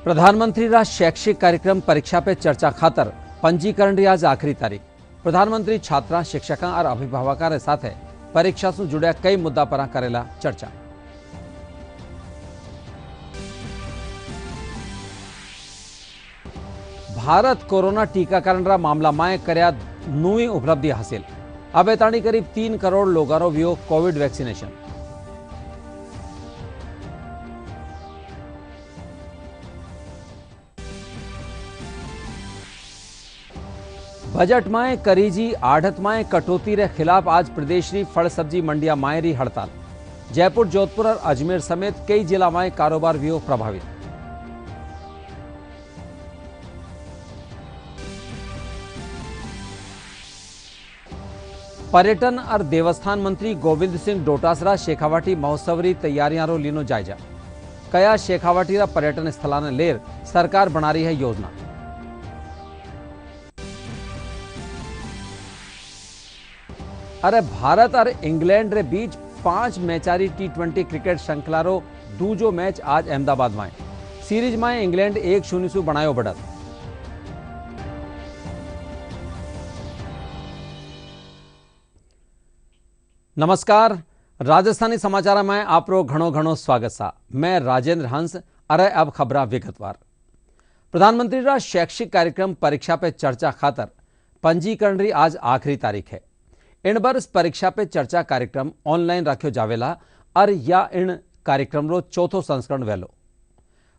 प्रधानमंत्री रा शैक्षिक कार्यक्रम परीक्षा पे चर्चा खातर पंजीकरण री आज आखिरी तारीख। प्रधानमंत्री छात्रा, शिक्षकों और अभिभावकों के साथ परीक्षा से जुड़े कई मुद्दा पर करेला चर्चा। भारत कोरोना टीकाकरण रा मामला में करया नवी उपलब्धि हासिल। अब ताणी करीब 3 करोड़ लोगों वियो कोविड वैक्सीनेशन। बजट में करीजी आढ़त में कटौती रे खिलाफ आज प्रदेश की फल सब्जी मंडिया मायरी हड़ताल। जयपुर, जोधपुर और अजमेर समेत कई जिला में कारोबार भी प्रभावित। पर्यटन और देवस्थान मंत्री गोविंद सिंह डोटासरा शेखावाटी महोत्सव री तैयारियां रो लीनो जायजा। कया शेखावाटी रा पर्यटन स्थल ने लेर सरकार बना रही है योजना। अरे भारत और इंग्लैंड रे बीच 5 मैचारी T20 क्रिकेट श्रृंखला रो दूजो मैच आज अहमदाबाद में। सीरीज में इंग्लैंड 1-0 से बनायो बढ़त। नमस्कार, राजस्थानी समाचार में आपरो घणो घणो स्वागत सा। मैं राजेंद्र हंस। अरे अब खबरा विगतवार। प्रधानमंत्री रा शैक्षिक कार्यक्रम परीक्षा पे चर्चा खातर पंजीकरण री आज आखिरी तारीख है। इन बरस परीक्षा पे चर्चा कार्यक्रम ऑनलाइन रखो जावेला और या इन कार्यक्रम रो चौथो संस्करण वेलो।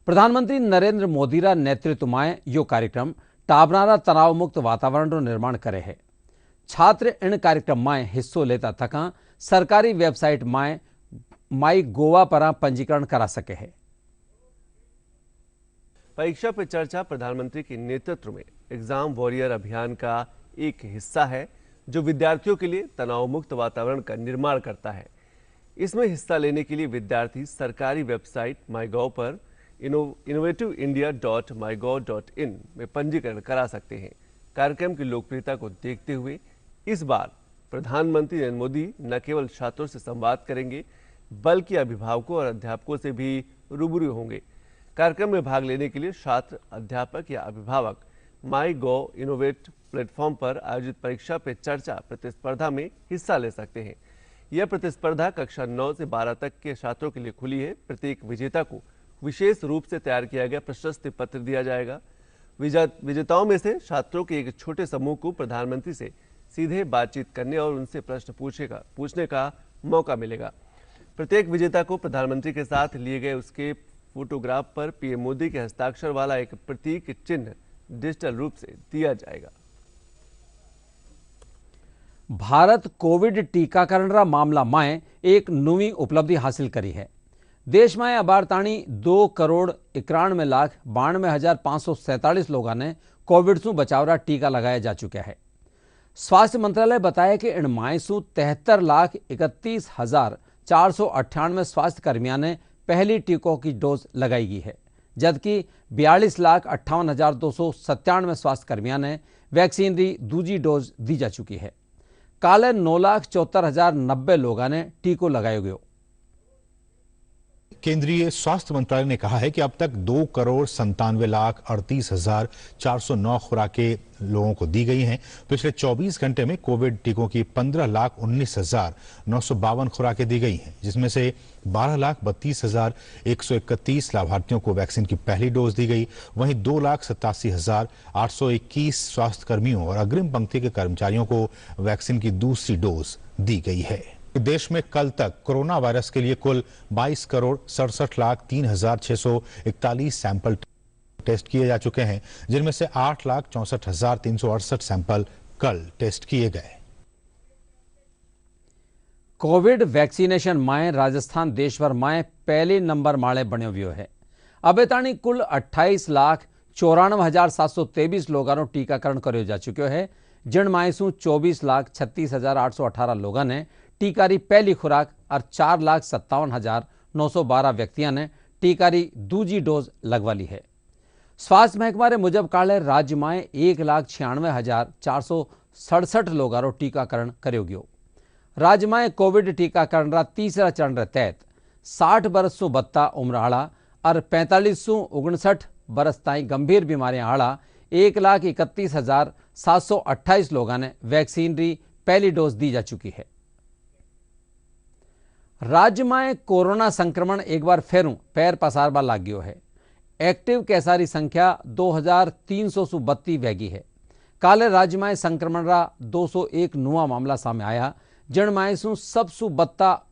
प्रधानमंत्री नरेंद्र मोदी रा नेतृत्व में यो कार्यक्रम टाबरारा तनाव मुक्त वातावरण रो निर्माण करे है। छात्र इन कार्यक्रम में हिस्सों लेता थका सरकारी वेबसाइट में माई गोवा पर पंजीकरण करा सके है। परीक्षा पे चर्चा प्रधानमंत्री के नेतृत्व में एग्जाम वॉरियर अभियान का एक हिस्सा है, जो विद्यार्थियों के लिए तनाव मुक्त वातावरण का निर्माण करता है। इसमें हिस्सा लेने के लिए विद्यार्थी सरकारी वेबसाइट माईगॉव पर innovativindia.mygov.in में पंजीकरण करा सकते हैं। कार्यक्रम की लोकप्रियता को देखते हुए इस बार प्रधानमंत्री नरेंद्र मोदी न केवल छात्रों से संवाद करेंगे, बल्कि अभिभावकों और अध्यापकों से भी रूबरू होंगे। कार्यक्रम में भाग लेने के लिए छात्र, अध्यापक या अभिभावक माईगॉव इनोवेट प्लेटफॉर्म पर आयोजित परीक्षा पे चर्चा प्रतिस्पर्धा में हिस्सा ले सकते हैं। यह प्रतिस्पर्धा कक्षा 9 से 12 तक के छात्रों के लिए खुली है। प्रत्येक विजेता को विशेष रूप से तैयार किया गया प्रशस्ति पत्र दिया जाएगा। विजेताओं में से छात्रों के एक छोटे समूह को प्रधानमंत्री से सीधे बातचीत करने और उनसे प्रश्न पूछने का मौका मिलेगा। प्रत्येक विजेता को प्रधानमंत्री के साथ लिए गए उसके फोटोग्राफ पर पीएम मोदी के हस्ताक्षर वाला एक प्रतीक चिन्ह डिजिटल रूप से दिया जाएगा। भारत कोविड टीकाकरण रा मामला में एक नवी उपलब्धि हासिल करी है। देश में अबारताणी 2,91,92,547 लोगों ने कोविड से बचाव रा टीका लगाया जा चुका है। स्वास्थ्य मंत्रालय बताया कि इन माय सु 73,31,498 स्वास्थ्य कर्मियों ने पहली टीकों की डोज लगाई गई है, जबकि 42,58,297 स्वास्थ्य कर्मियों ने वैक्सीन की दूसरी डोज दी जा चुकी है। काले 9,74,090 लोगों ने टीको लगाया गया। केंद्रीय स्वास्थ्य मंत्रालय ने कहा है कि अब तक 2,37,38,409 खुराकें लोगों को दी गई हैं। पिछले 24 घंटे में कोविड टीकों की 15,19,952 खुराकें दी गई हैं, जिसमें से 12,32,131 लाभार्थियों को वैक्सीन की पहली डोज दी गई। वहीं 2,87,821 स्वास्थ्य कर्मियों और अग्रिम पंक्ति के कर्मचारियों को वैक्सीन की दूसरी डोज दी गई है। देश में कल तक कोरोना वायरस के लिए कुल 22,67,03,641 सैंपल टेस्ट किए जा चुके हैं, जिनमें से 8,64,368 सैंपल कल टेस्ट किए गए। कोविड वैक्सीनेशन में राजस्थान देश भर में पहले नंबर माले बने हुए है। अब ताणी कुल 28,94,723 लोगों को टीकाकरण करो जा चुका है, जिन में सु 24,36,818 लोगों ने टीका री पहली खुराक और 4,57,912 व्यक्तियों ने टीका री दूसरी डोज लगवा ली है। स्वास्थ्य महकमा रे मुजब काले राज्य में 1,96,467 लोगों को टीकाकरण करो गयो। राज्य में कोविड टीकाकरण रा तीसरा चरण रे तहत 60 बरस सु बत्ता उम्र आला और 45 सु 59 बरस ताईं गंभीर बीमारियां आड़ा 1,31,728 लोगों ने वैक्सीन री पहली डोज दी जा चुकी है। राज्य में कोरोना संक्रमण एक बार फेरू पैर पसारबा लाग गयो है। एक्टिव केसारी संख्या 2,332 वैगी है। काले राज्य में संक्रमण रा 201 नुआ मामला सामने आया, जिन में सबसु बत्ता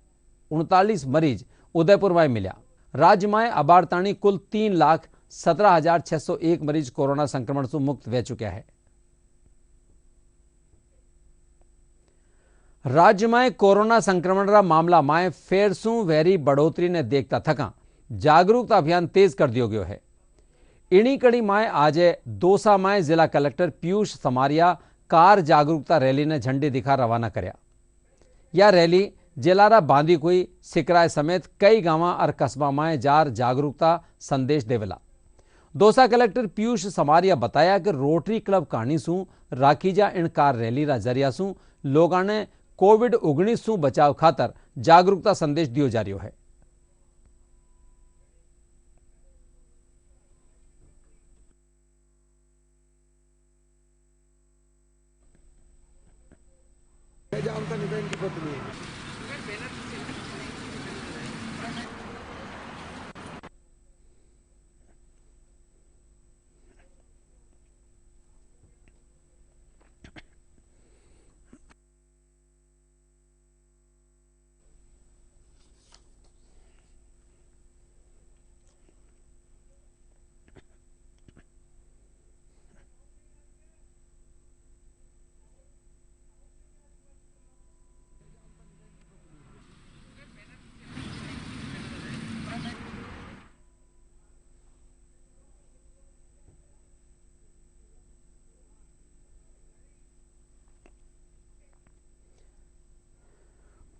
39 मरीज उदयपुर में मिल्या। राज्य में अबारताणी कुल 3,17,601 मरीज कोरोना संक्रमण से मुक्त रह चुके हैं। राज्य में कोरोना संक्रमण रा मामला में फेर सु वेरी बढ़ोतरी ने देखता थका जागरूकता अभियान तेज कर दियो गयो है। इन्हीं कड़ी में आज दौसा में जिला कलेक्टर पीयूष समारिया कार जागरूकता रैली ने झंडी दिखा रवाना करया। यह रैली जिलारा बांदीकुई सिकराय समेत कई गांव और कस्बा में जार जागरूकता संदेश देवेला। दौसा कलेक्टर पीयूष समारिया बताया कि रोटरी क्लब कहानी सु राखी जा इन कार रैली रा जरिया सु लोगों ने कोविड-19 सु बचाव खातर जागरूकता संदेश दियो जा रही है।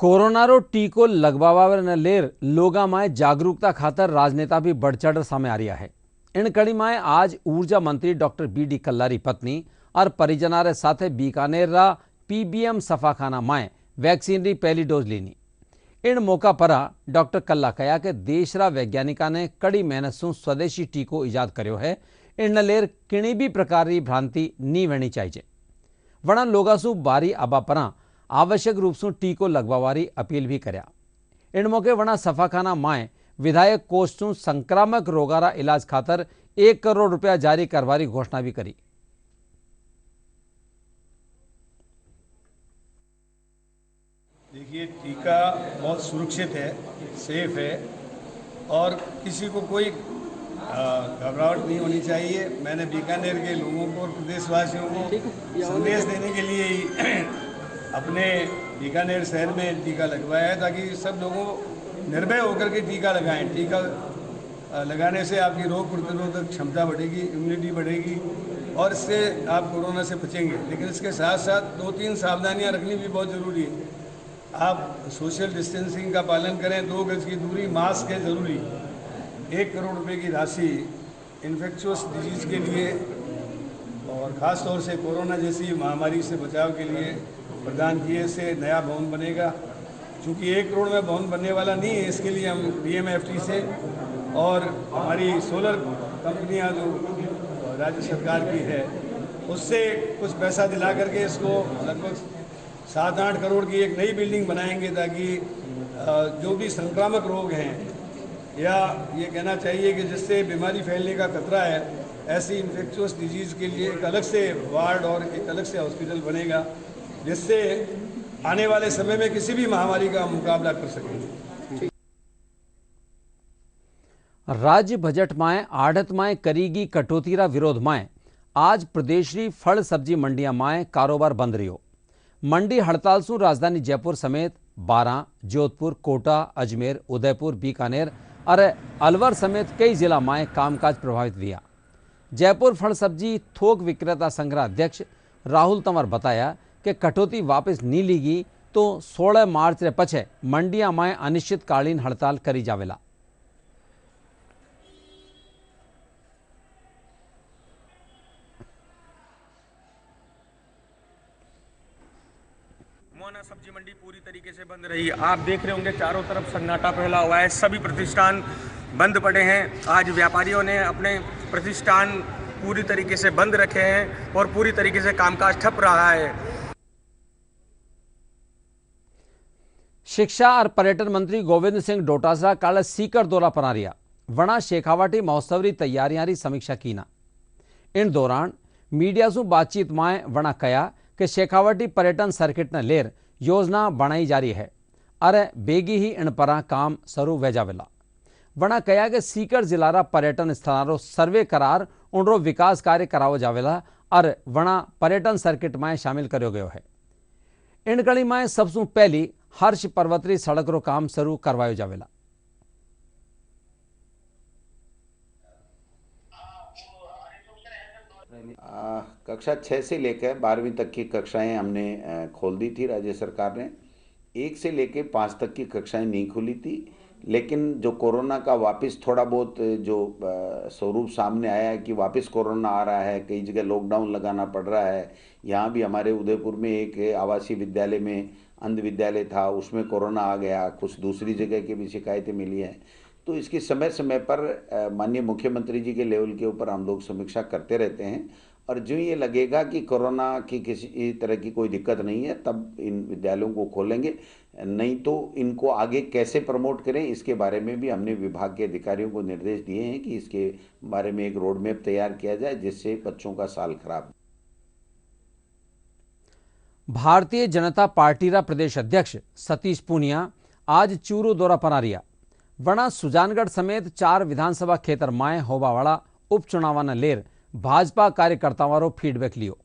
कोरोना रो टीको लगवावा ने लेर लोगा में जागरूकता खातर राजनेता भी बढ़ चढ़ सामने आ रहा है। इन कड़ी में आज ऊर्जा मंत्री डॉक्टर बी.डी. कल्ला री पत्नी और परिजना रे साथे बीकानेर रा पीबीएम सफाखाना में वैक्सीन री पहली डोज लीनी। इन मौका पर डॉक्टर कल्ला कहा कि देश रा वैज्ञानिका ने कड़ी मेहनत से स्वदेशी टीको इजाद कर्यो है। इन लेर किणी भी प्रकार की भ्रांति नी वेणी चाहिए। वणा लोगा सु बारी आबा परा आवश्यक रूप से टीको लगवावारी अपील भी कर्या। इन मौके वणा सफाखाना माए विधायक कोष सु संक्रामक रोगारा इलाज खातर 1 करोड़ रुपया जारी करवारी घोषणा भी करी। देखिए, टीका बहुत सुरक्षित है, सेफ है और किसी को कोई घबराहट नहीं होनी चाहिए। मैंने बीकानेर के लोगों को और प्रदेशवासियों को संदेश देने के लिए ही अपने बीकानेर शहर में टीका लगवाया है, ताकि सब लोगों निर्भय होकर के टीका लगाएं। टीका लगाने से आपकी रोग प्रतिरोधक क्षमता बढ़ेगी, इम्यूनिटी बढ़ेगी और इससे आप कोरोना से बचेंगे। लेकिन इसके साथ साथ 2-3 सावधानियां रखनी भी बहुत ज़रूरी है। आप सोशल डिस्टेंसिंग का पालन करें, 2 गज की दूरी, मास्क है ज़रूरी। 1 करोड़ रुपए की राशि इन्फेक्शियस डिजीज़ के लिए और ख़ास तौर से कोरोना जैसी महामारी से बचाव के लिए प्रदान किए से नया भवन बनेगा। चूँकि 1 करोड़ में भवन बनने वाला नहीं है, इसके लिए हम डीएमएफटी से और हमारी सोलर कंपनियां जो राज्य सरकार की है उससे कुछ पैसा दिला करके इसको लगभग 7-8 करोड़ की एक नई बिल्डिंग बनाएंगे, ताकि जो भी संक्रामक रोग हैं या ये कहना चाहिए कि जिससे बीमारी फैलने का खतरा है, ऐसी इन्फेक्शियस डिजीज़ के लिए एक अलग से वार्ड और एक अलग से हॉस्पिटल बनेगा, जिससे आने वाले समय में किसी भी महामारी का मुकाबला कर सकेंगे। राज्य बजट में आढ़त में करीगी कटौती रा विरोध में आज प्रदेश री फल सब्जी मंडियां में कारोबार बंद रहियो। मंडी हड़ताल सु राजधानी जयपुर समेत बारां, जोधपुर, कोटा, अजमेर, उदयपुर, बीकानेर और अलवर समेत कई जिला में कामकाज प्रभावित हुआ। जयपुर फल सब्जी थोक विक्रेता संघ अध्यक्ष राहुल तंवर बताया कि कटौती वापस नहीं लीगी तो 16 मार्च रे पछे मंडिया में अनिश्चितकालीन हड़ताल करी जावेला। मोन किराना सब्जी मंडी पूरी तरीके से बंद रही। आप देख रहे होंगे चारों तरफ सन्नाटा फैला हुआ है, सभी प्रतिष्ठान बंद पड़े हैं। आज व्यापारियों ने अपने प्रतिष्ठान पूरी तरीके से बंद रखे हैं और पूरी तरीके से कामकाज ठप रहा है। शिक्षा और पर्यटन मंत्री गोविंद सिंह डोटासरा कल सीकर दौरा पर रिया वणा शेखावाटी महोत्सव की तैयारियां की समीक्षा की ना। इन दौरान मीडिया से बातचीत में वणा कया कि शेखावाटी पर्यटन सर्किट ने लेर योजना बनाई जा रही है और बेगी ही इन पर काम शुरू वे जावेला। वणा कया कि सीकर जिला रा पर्यटन स्थलों सर्वे करार उनरो विकास कार्य करावो जावेला और वणा पर्यटन सर्किट में शामिल करो गयो है। इन कड़ी में सबसे पहली हर्ष पर्वतरी सड़क रो काम शुरू करवायो जावेला। कक्षा 6 से लेकर 12वीं तक की कक्षाएं हमने खोल दी थी। राज्य सरकार ने 1 से लेकर 5 तक की कक्षाएं नहीं खुली थी, लेकिन जो कोरोना का वापस थोड़ा बहुत जो स्वरूप सामने आया है कि वापस कोरोना आ रहा है, कई जगह लॉकडाउन लगाना पड़ रहा है। यहाँ भी हमारे उदयपुर में एक आवासीय विद्यालय में अंध विद्यालय था, उसमें कोरोना आ गया। कुछ दूसरी जगह की भी शिकायतें मिली हैं। तो इसकी समय समय पर माननीय मुख्यमंत्री जी के लेवल के ऊपर हम लोग समीक्षा करते रहते हैं और जो ये लगेगा कि कोरोना की किसी तरह की कोई दिक्कत नहीं है तब इन विद्यालयों को खोलेंगे, नहीं तो इनको आगे कैसे प्रमोट करें इसके बारे में भी हमने विभाग के अधिकारियों को निर्देश दिए हैं कि इसके बारे में एक रोड मैप तैयार किया जाए जिससे बच्चों का साल खराब। भारतीय जनता पार्टी रा प्रदेश अध्यक्ष सतीश पूनिया आज चूरू दौरा पर रिया वणा सुजानगढ़ समेत 4 विधानसभा क्षेत्र में होबावाड़ा उपचुनाव ने लेर भाजपा कार्यकर्ताओं फीडबैक लियो।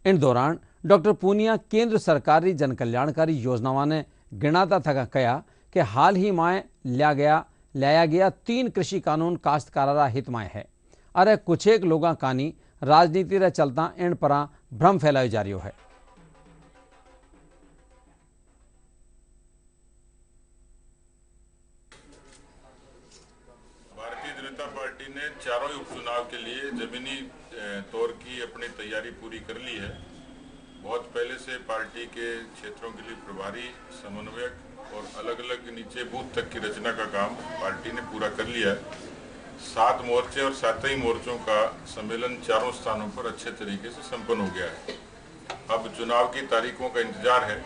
इन दौरान डॉक्टर पूनिया केंद्र सरकार की जनकल्याणकारी योजनाओं ने गिनाता थका कया कि हाल ही में लाया गया 3 कृषि कानून काश्तकारा हित में है और कुछ एक लोगों कानी राजनीति रे चलता इन पर भ्रम फैलायो जा रही है। भारतीय जनता पार्टी ने चारों उपचुनाव के लिए जमीनी तौर की अपनी तैयारी पूरी कर ली है। बहुत पहले से पार्टी के क्षेत्रों के लिए प्रभारी, समन्वयक और अलग अलग नीचे बूथ तक की रचना का काम पार्टी ने पूरा कर लिया है। 7 मोर्चे और 7 ही मोर्चों का सम्मेलन चारों स्थानों पर अच्छे तरीके से संपन्न हो गया है। अब चुनाव की तारीखों का इंतजार है।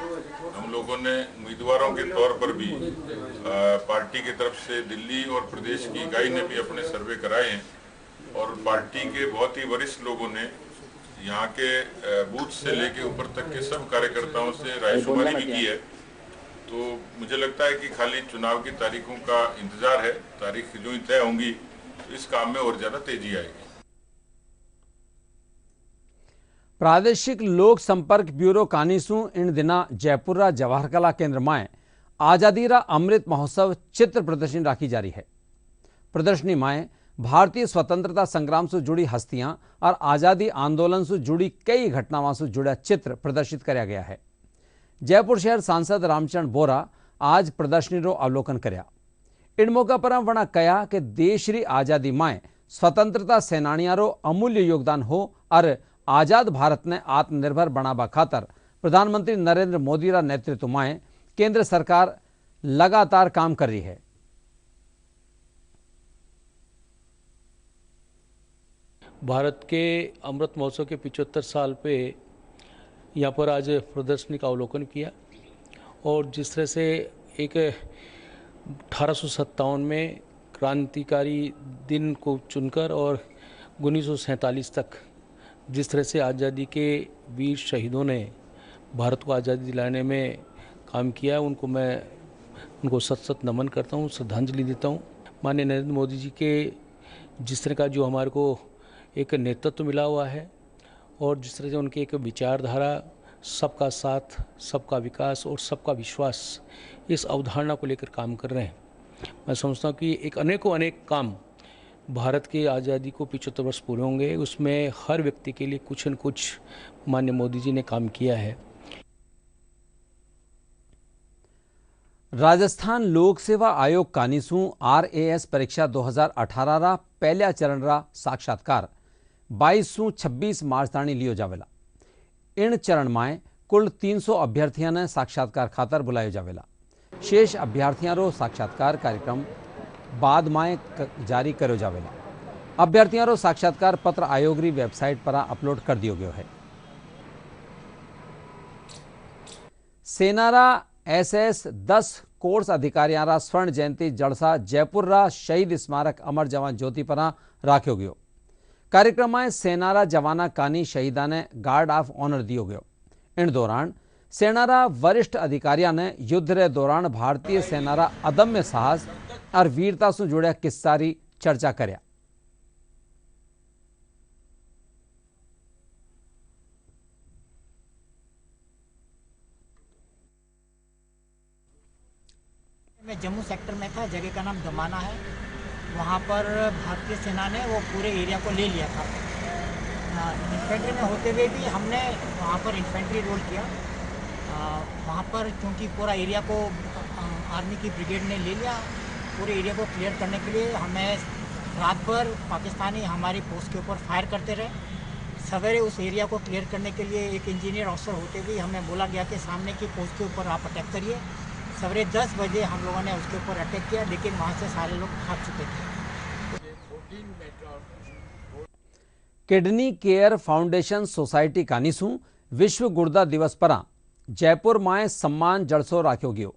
हम लोगों ने उम्मीदवारों के तौर पर भी पार्टी की तरफ से दिल्ली और प्रदेश की इकाई ने भी अपने सर्वे कराए हैं और पार्टी के बहुत ही वरिष्ठ लोगों ने यहाँ के बूथ से लेके ऊपर तक के सब कार्यकर्ताओं से रायशुमारी भी की है। तो मुझे लगता है कि खाली चुनाव की तारीखों का इंतजार है। तारीख जो ही तय होंगी तो इस काम में और ज्यादा तेजी आएगी। प्रादेशिक लोक संपर्क ब्यूरो कानीसू इन दिना जयपुर रा जवाहर कला केंद्र में आजादी रा अमृत महोत्सव चित्र प्रदर्शनी राखी जा रही है। प्रदर्शनी में भारतीय स्वतंत्रता संग्राम से जुड़ी हस्तियां और आजादी आंदोलन से जुड़ी कई घटनाओं से जुड़ा चित्र प्रदर्शित किया गया है। जयपुर शहर सांसद रामचंद्र बोरा आज प्रदर्शनी रो अवलोकन करया। इन मौका पर वणा कया कि देश री आजादी में स्वतंत्रता सेनानियां रो अमूल्य योगदान हो और आजाद भारत ने आत्मनिर्भर बनावा खातर प्रधानमंत्री नरेंद्र मोदी रा नेतृत्व में केंद्र सरकार लगातार काम कर रही है। भारत के अमृत महोत्सव के 75 साल पे यहाँ पर आज प्रदर्शनी का अवलोकन किया और जिस तरह से एक 1857 में क्रांतिकारी दिन को चुनकर और 1947 तक जिस तरह से आज़ादी के वीर शहीदों ने भारत को आज़ादी दिलाने में काम किया, उनको सत सत नमन करता हूँ, श्रद्धांजलि देता हूँ। माननीय नरेंद्र मोदी जी के जिस तरह का जो हमारे को एक नेतृत्व मिला हुआ है और जिस तरह से उनकी एक विचारधारा सबका साथ, सबका विकास और सबका विश्वास, इस अवधारणा को लेकर काम कर रहे हैं। मैं समझता हूँ कि एक अनेक काम भारत की आज़ादी को 75 वर्ष पूरे होंगे, उसमें हर व्यक्ति के लिए कुछ न कुछ माननीय मोदी जी ने काम किया है। राजस्थान लोक सेवा आयोग कानीसू RAS परीक्षा 2018 रा पहला चरण रा साक्षात्कार 22 से 26 मार्च ताणी लियो जावेला। इन चरण में कुल 300 अभ्यर्थियों ने साक्षात्कार खातर बुलायो जावेला। शेष अभ्यर्थियों रो साक्षात्कार कार्यक्रम बाद में जारी करो जावेला। अभ्यर्थियों रो साक्षात्कार पत्र आयोग री वेबसाइट पर अपलोड कर दियो गयो है। सेनारा SS 10 कोर्स अधिकारियों रा स्वर्ण जयंती जलसा जयपुर रा शहीद स्मारक अमर जवान ज्योति पर राख्यो गयो। कार्यक्रम में सेनारा जवाना कानी शहीदा ने गार्ड ऑफ ऑनर दियो गयो। इन दौरान सेनारा वरिष्ठ अधिकारियों ने युद्ध रे दौरान भारतीय सेनारा अदम्य साहस और वीरता से जुड़े किस्सा री चर्चा कर्या। मैं जम्मू सेक्टर में था, जगह का नाम दमाना है। वहाँ पर भारतीय सेना ने वो पूरे एरिया को ले लिया था। इन्फेंट्री में होते हुए भी हमने वहाँ पर इन्फेंट्री रोल किया। वहाँ पर क्योंकि पूरा एरिया को आर्मी की ब्रिगेड ने ले लिया, पूरे एरिया को क्लियर करने के लिए हमें रात भर पाकिस्तानी हमारी पोस्ट के ऊपर फायर करते रहे। सवेरे उस एरिया को क्लियर करने के लिए एक इंजीनियर ऑफिसर होते हुए हमें बोला गया कि सामने की पोस्ट के ऊपर आप अटैक करिए। सवेरे 10 बजे हम लोगों ने उसके ऊपर अटैक किया, लेकिन वहाँ से सारे लोग भाग चुके थे। किडनी केयर फाउंडेशन सोसाइटी कानीसू विश्व गुर्दा दिवस पर जयपुर में सम्मान जलसो राख्यो गयो।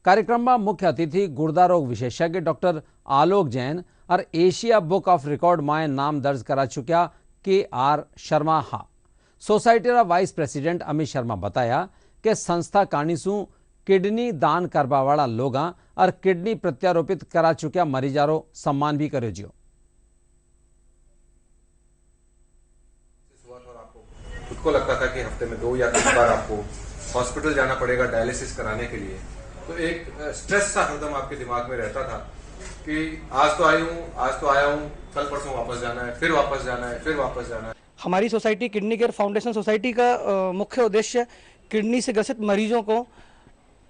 कार्यक्रम में मुख्य अतिथि गुर्दा रोग विशेषज्ञ डॉक्टर आलोक जैन और एशिया बुक ऑफ रिकॉर्ड में नाम दर्ज करा चुका KR शर्मा हा। सोसाइटी रा वाइस प्रेसिडेंट अमित शर्मा बताया कि संस्था कानीसू किडनी दान करवा वाला लोगा और किडनी प्रत्यारोपित करा चुका मरीजारो सम्मान भी करे जियो। खुद को लगता था कि हफ्ते में 2 या 3 बार आपको हॉस्पिटल जाना पड़ेगा डायलिसिस कराने के लिए, तो एक स्ट्रेस सा हरदम आपके दिमाग में रहता था कि आज तो आया हूँ, कल परसों वापस जाना है, फिर वापस जाना है, फिर वापस जाना है। हमारी society kidney care foundation society का मुख्य उद्देश्य किडनी से ग्रसित मरीजों को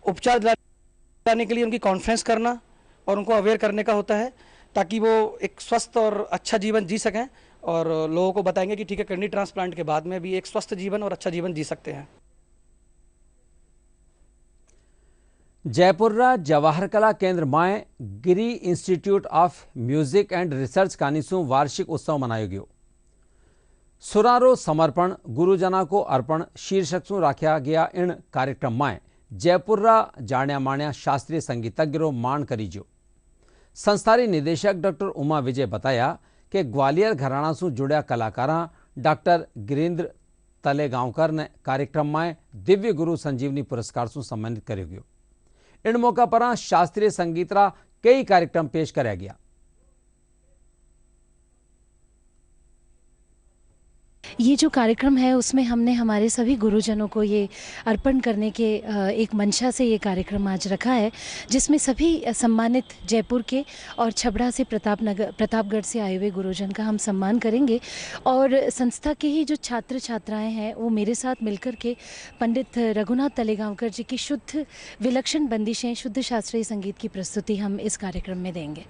उपचार दिलाने के लिए उनकी कॉन्फ्रेंस करना और उनको अवेयर करने का होता है, ताकि वो एक स्वस्थ और अच्छा जीवन जी सकें और लोगों को बताएंगे कि ठीक है, किडनी ट्रांसप्लांट के बाद में भी एक स्वस्थ जीवन और अच्छा जीवन जी सकते हैं। जयपुर रा जवाहर कला केंद्र में Giri institute of music and research कानीसू वार्षिक उत्सव मनायो गयो। सुरारो समर्पण गुरुजना को अर्पण शीर्षक से राख्या गया इन कार्यक्रम में जयपुर रा जाण्या माण्या शास्त्रीय संगीतज्ञ मान करीजो। संस्थारी निदेशक डॉक्टर उमा विजय बताया कि ग्वालियर घराना से जुड़्या कलाकारा डॉक्टर गिरीन्द्र तलेगांवकर ने कार्यक्रम में दिव्य गुरु संजीवनी पुरस्कार से सम्मानित करो गयो। इन मौका पर शास्त्रीय संगीत रा कई कार्यक्रम पेश कराया गया। ये जो कार्यक्रम है उसमें हमने हमारे सभी गुरुजनों को ये अर्पण करने के एक मंशा से ये कार्यक्रम आज रखा है, जिसमें सभी सम्मानित जयपुर के और छबड़ा से प्रतापगढ़ से आए हुए गुरुजन का हम सम्मान करेंगे। और संस्था के ही जो छात्र छात्राएं हैं वो मेरे साथ मिलकर के पंडित रघुनाथ तलेगांवकर जी की शुद्ध विलक्षण बंदिशें, शुद्ध शास्त्रीय संगीत की प्रस्तुति हम इस कार्यक्रम में देंगे।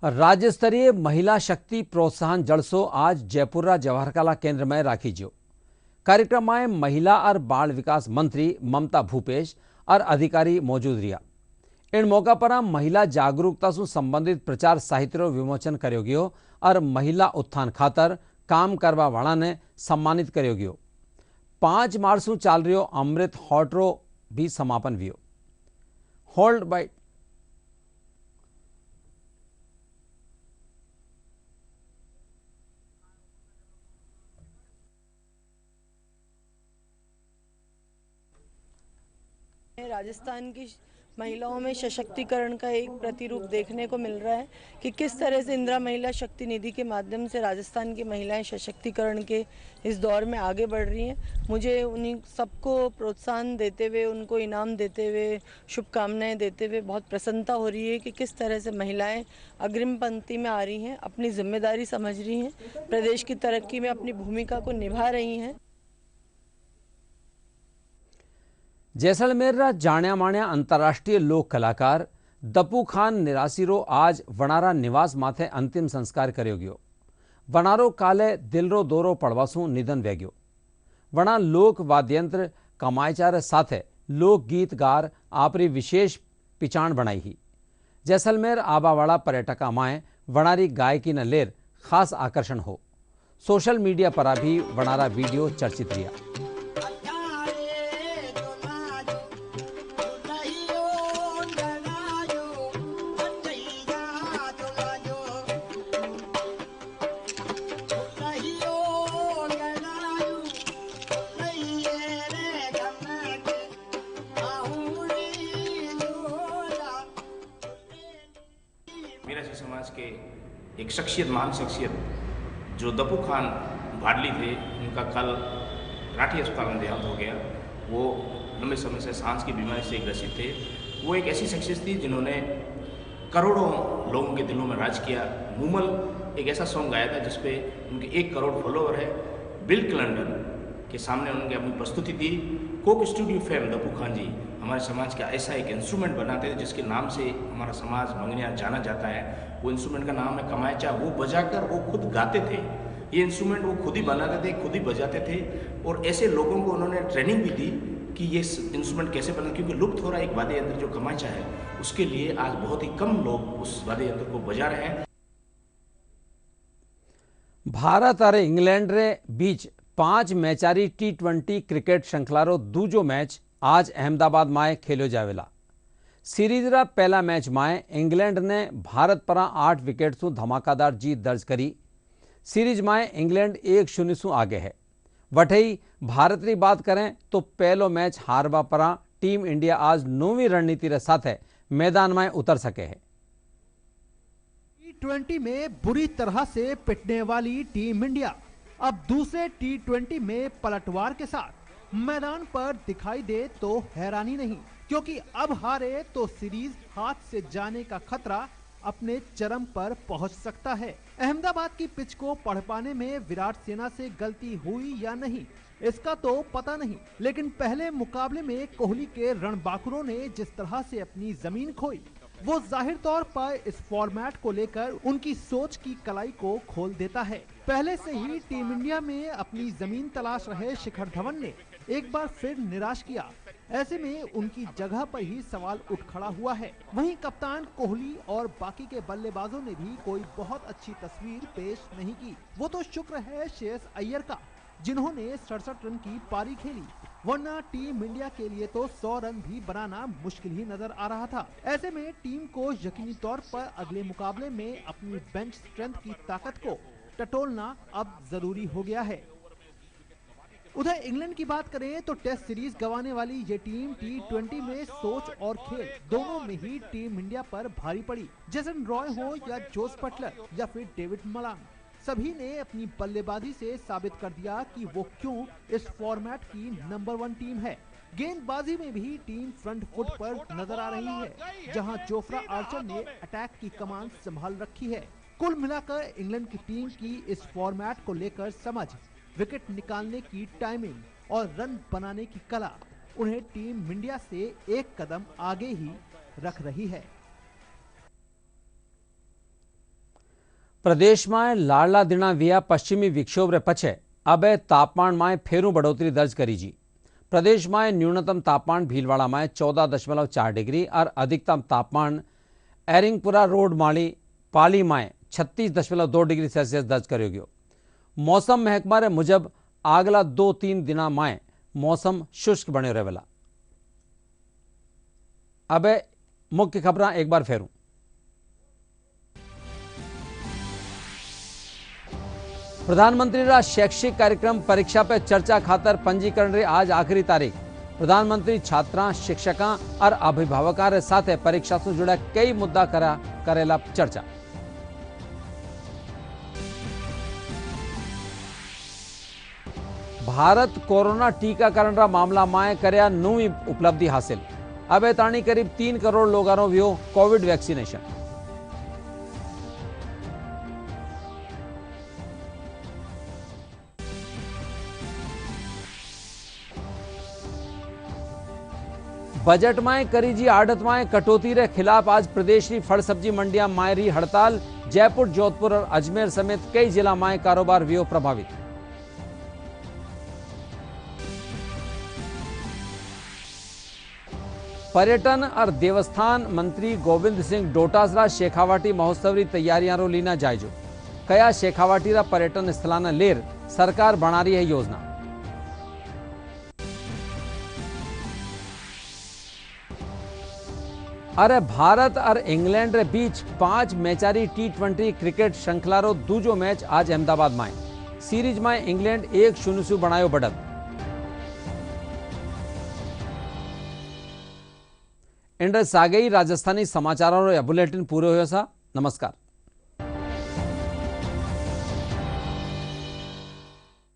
राज्य स्तरीय महिला शक्ति प्रोत्साहन जलसो आज जयपुर जवाहर कला केंद्र में राखी जो। कार्यक्रम में महिला और बाल विकास मंत्री ममता भूपेश और अधिकारी मौजूद रिया। इन मौका पर महिला जागरूकता से संबंधित प्रचार साहित्य विमोचन करो गयो और महिला उत्थान खातर काम करवा वाला ने सम्मानित करो गयो। 5 मार्च को चाल रही अमृत हॉटरो भी समापन वियो। होल्ड बाय राजस्थान की महिलाओं में सशक्तिकरण का एक प्रतिरूप देखने को मिल रहा है कि किस तरह से इंदिरा महिला शक्ति निधि के माध्यम से राजस्थान की महिलाएं सशक्तिकरण के इस दौर में आगे बढ़ रही हैं। मुझे उन्हीं सबको प्रोत्साहन देते हुए, उनको इनाम देते हुए, शुभकामनाएं देते हुए बहुत प्रसन्नता हो रही है कि किस तरह से महिलाएं अग्रिम पंक्ति में आ रही हैं, अपनी जिम्मेदारी समझ रही हैं, प्रदेश की तरक्की में अपनी भूमिका को निभा रही हैं। जैसलमेर जाण्या माण्या अंतर्राष्ट्रीय लोक कलाकार दपू खान निरासीरो आज वणारा निवास माथे अंतिम संस्कार कर्यो गयो। वणारो काले दिलरो दौरो पड़वासू निधन वेग्यो। वणा लोक वाद्यंत्र कमायचार साथे लोक गीत गार आपरी विशेष पिचाण बनाई ही। जैसलमेर आबावाड़ा पर्यटका माए वणारी गायकी न लेर खास आकर्षण हो। सोशल मीडिया पर भी वणारा वीडियो चर्चित रहा। मीरासी समाज के एक शख्सियत, महान शख्सियत जो दपू खान भाडली थे, उनका कल राठी अस्पताल में देहांत हो गया। वो लंबे समय से सांस की बीमारी से ग्रसित थे। वो एक ऐसी शख्सियत थी जिन्होंने करोड़ों लोगों के दिलों में राज किया। मूमल एक ऐसा सॉन्ग गाया था जिसपे उनके 1 करोड़ फॉलोवर है। बिल क्लिंटन के सामने उनकी अपनी प्रस्तुति दी। कोक स्टूडियो फेम दपू खान जी हमारे समाज का ऐसा एक इंस्ट्रूमेंट बनाते थे जिसके नाम से हमारा समाज मंगनिया जाना जाता है। वो इंस्ट्रूमेंट का नाम है कमायचा। वो बजाकर वो खुद गाते थे। ये इंस्ट्रूमेंट वो खुद ही बनाते थे, खुद ही बजाते थे। और ऐसे लोगों को उन्होंने ट्रेनिंग भी दी कि ये इंस्ट्रूमेंट कैसे बना, क्योंकि लुप्त हो रहा एक वाद्य यंत्र जो कमायचा है, उसके लिए आज बहुत ही कम लोग उस वाद्य यंत्र को बजा रहे हैं। भारत और इंग्लैंड रे बीच 5 मैचारी T20 क्रिकेट श्रृंखलारो दूजो मैच आज अहमदाबाद में खेलो जावेला। सीरीज रा पहला मैच में इंग्लैंड ने भारत पर 8 विकेट सु धमाकादार जीत दर्ज करी। सीरीज में इंग्लैंड 1-0 सु आगे है। वठई भारत की बात करें तो पहलो मैच हारवा पर टीम इंडिया आज 9वीं रणनीति रे साथे मैदान में उतर सके है। T20 में बुरी तरह से पिटने वाली टीम इंडिया अब दूसरे T20 में पलटवार के साथ मैदान पर दिखाई दे तो हैरानी नहीं, क्योंकि अब हारे तो सीरीज हाथ से जाने का खतरा अपने चरम पर पहुंच सकता है। अहमदाबाद की पिच को पढ़ पाने में विराट सेना से गलती हुई या नहीं, इसका तो पता नहीं, लेकिन पहले मुकाबले में कोहली के रणबांकुरों ने जिस तरह से अपनी जमीन खोई, वो जाहिर तौर पर इस फॉर्मेट को लेकर उनकी सोच की कलाई को खोल देता है। पहले से ही टीम इंडिया में अपनी जमीन तलाश रहे शिखर धवन ने एक बार फिर निराश किया। ऐसे में उनकी जगह पर ही सवाल उठ खड़ा हुआ है। वहीं कप्तान कोहली और बाकी के बल्लेबाजों ने भी कोई बहुत अच्छी तस्वीर पेश नहीं की। वो तो शुक्र है श्रेयस अय्यर का, जिन्होंने 67 रन की पारी खेली, वरना टीम इंडिया के लिए तो 100 रन भी बनाना मुश्किल ही नजर आ रहा था। ऐसे में टीम को यकीनी तौर पर अगले मुकाबले में अपनी बेंच स्ट्रेंथ की ताकत को टटोलना अब जरूरी हो गया है। उधर इंग्लैंड की बात करें तो टेस्ट सीरीज गंवाने वाली ये टीम T20 में सोच और खेल दोनों में ही टीम इंडिया पर भारी पड़ी। जेसन रॉय हो या जोस बटलर या फिर डेविड मलांग, सभी ने अपनी बल्लेबाजी से साबित कर दिया कि वो क्यों इस फॉर्मेट की नंबर 1 टीम है। गेंदबाजी में भी टीम फ्रंट फुट पर नजर आ रही है, जहां जोफ्रा आर्चर ने अटैक की कमान संभाल रखी है। कुल मिलाकर इंग्लैंड की टीम की इस फॉर्मेट को लेकर समझ, विकेट निकालने की टाइमिंग और रन बनाने की कला उन्हें टीम इंडिया से एक कदम आगे ही रख रही है। प्रदेश में लाडला दिना विया पश्चिमी विक्षोभ रे पछे अब तापमान में फेरू बढ़ोतरी दर्ज करी जी। प्रदेश में न्यूनतम तापमान भीलवाड़ा में 14.4 डिग्री और अधिकतम तापमान एरिंगपुरा रोड माली पाली में 36.2 डिग्री सेल्सियस दर्ज कर्यो गयो। मौसम महकमा रे मुजब आगला 2-3 दिना में मौसम शुष्क बने रहेला। अब मुख्य खबर एक बार फेरूं। प्रधानमंत्री रा शैक्षिक कार्यक्रम परीक्षा पे चर्चा खातर पंजीकरण रे आज आखिरी तारीख। प्रधानमंत्री छात्रां शिक्षकां और अभिभावकां रे साथे परीक्षा से जुड़ा कई मुद्दा करेला चर्चा। भारत कोरोना टीकाकरण रा मामला में करया नवी उपलब्धि हासिल। अब ताणी करीब 3 करोड़ लोगों व्यो कोविड वैक्सीनेशन। बजट में करी जी आड़त में कटौती रे खिलाफ आज प्रदेश की फल सब्जी मंडियां मायरी हड़ताल। जयपुर, जोधपुर और अजमेर समेत कई जिला में कारोबार व्यो प्रभावित। पर्यटन और देवस्थान मंत्री गोविंद सिंह डोटासरा शेखावाटी महोत्सव की तैयारियां रो लीना जायजो। कया शेखावाटी रा पर्यटन स्थलाना लेर सरकार बना रही है योजना। अरे भारत और इंग्लैंड रे बीच 5 मैचारी T20 क्रिकेट श्रृंखला रो दूजो मैच आज अहमदाबाद में। सीरीज में इंग्लैंड 1-0 से बनायो बढ़त। इंडे सागई राजस्थानी समाचारों रो बुलेटिन पूरो हुयो सा। नमस्कार।